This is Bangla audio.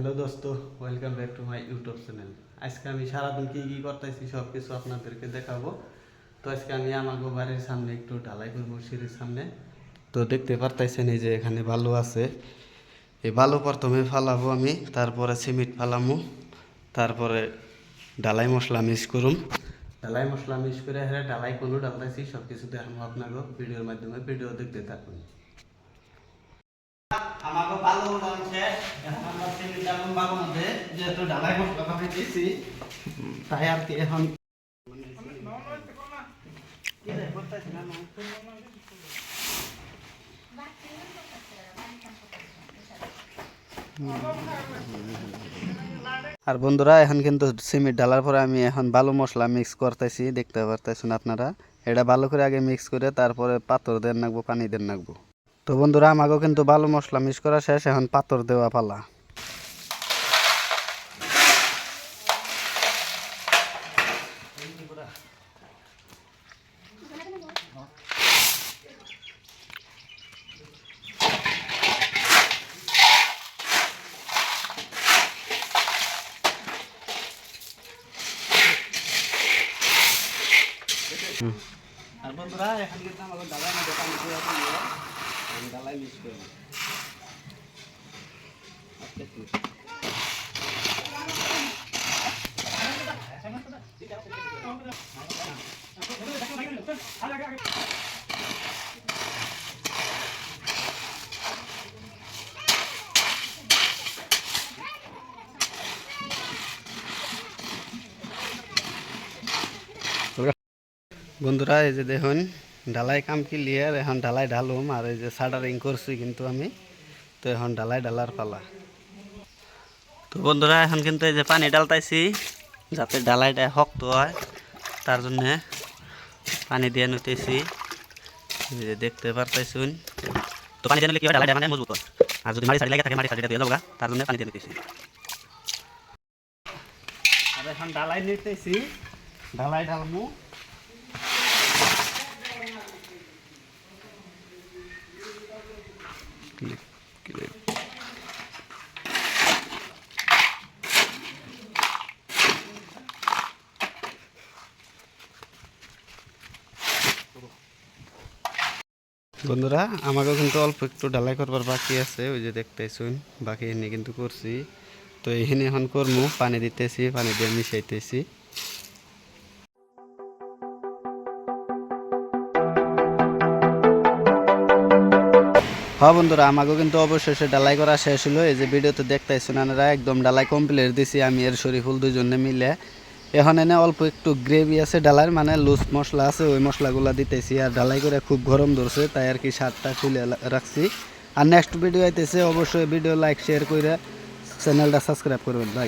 হ্যালো দোস্ত, welcome back to my YouTube channel. আজকে আমি সারাদিন কী করতেছি সব কিছু আপনাদেরকে দেখাবো। তো আজকে আমি আমাকে বাড়ির সামনে একটু ঢালাই করবো, সিঁড়ির সামনে। তো দেখতে পারতেছেন এই যে এখানে বালু আছে। এই বালু প্রথমে ফালাবো আমি, তারপরে সিমেন্ট ফালামু, তারপরে ঢালাই মশলা মিক্স করুম। ঢালাই মশলা মিক্স করে হ্যাঁ ঢালাই কোনো ডালতেছি সব কিছু দেখাবো আপনাকে ভিডিওর মাধ্যমে। ভিডিও দেখতে থাকুন। আমাকে ভালো উঠান শেষ। এখন আমরা সিমেন্ট এবং বালুর মধ্যে যেহেতু ঢালাই মশলাটা দিয়েছি, তাই আর কি এখন আর বন্ধুরা এখন কিন্তু সিমেন্ট ঢালার পরে আমি এখন বালু মশলা মিক্স করতেছি, দেখতে পারতেছেন আপনারা। এটা ভালো করে আগে মিক্স করে তারপরে পাথর দেন নাকবো, পানি দেন নাকবো। তো বন্ধুরা আমাকেও কিন্তু বালু মশলা মিক্স করা শেষ, এখন পাথর দেওয়া পালা। আর বন্ধুরা এখন কিন্তু আমাকে ডালাই মধ্যে পানি দিয়ে আমি ডালাই মিক্স করবো। বন্ধুরা এই যে দেখুন ঢালাই কাম ক্লিয়ার, এখন ঢালাই ঢালুম। আর এই যে শাটারিং করছি কিন্তু আমি, তো এখন ঢালাই ঢালার পালা। তো বন্ধুরা এখন কিন্তু এই যে পানি ডালতাইছি যাতে ঢালাইটা শক্ত হয়, তার জন্য পানি দিয়ে নিতেছি। এই যে দেখতে পারতেছুন। তো পানি দিয়ে নিলে কি হয়, ঢালাইটা মানে মজবুত হয়। আর যদি মাটি সারি লাগে থাকে মাটি সারিটা দিয়ে যাবো, তার জন্য পানি দিয়ে নিতেছি। আর এখন ঢালাই নিতেছি, ঢালাই ঢালমু। বন্ধুরা আমাকেও কিন্তু অল্প একটু ঢালাই করবার বাকি আছে, ওই যে দেখতেছুন বাকি এনে কিন্তু করছি। তো এইখানে এখন করমু, পানি দিতেছি, পানি দিয়ে মিশাইতেছি। হ্যাঁ বন্ধুরা আমাকেও কিন্তু অবশেষে ঢালাই করা শেষ হলো। এই যে ভিডিওতে দেখতেছেন আপনারা একদম ঢালাই কমপ্লিট দিছি আমি আর শরীফুল দুজনে মিলে। এখন এনে অল্প একটু গ্রেভি আছে ডালার, মানে লুজ মশলা আছে, ওই মশলাগুলো দিতেছি। আর ঢালাই করে খুব গরম ধরছে, তাই আর কি স্বাদটা খুলে রাখছি। আর নেক্সট ভিডিও আইতেছে, অবশ্যই ভিডিও লাইক শেয়ার করে চ্যানেলটা সাবস্ক্রাইব করবেন ভাই।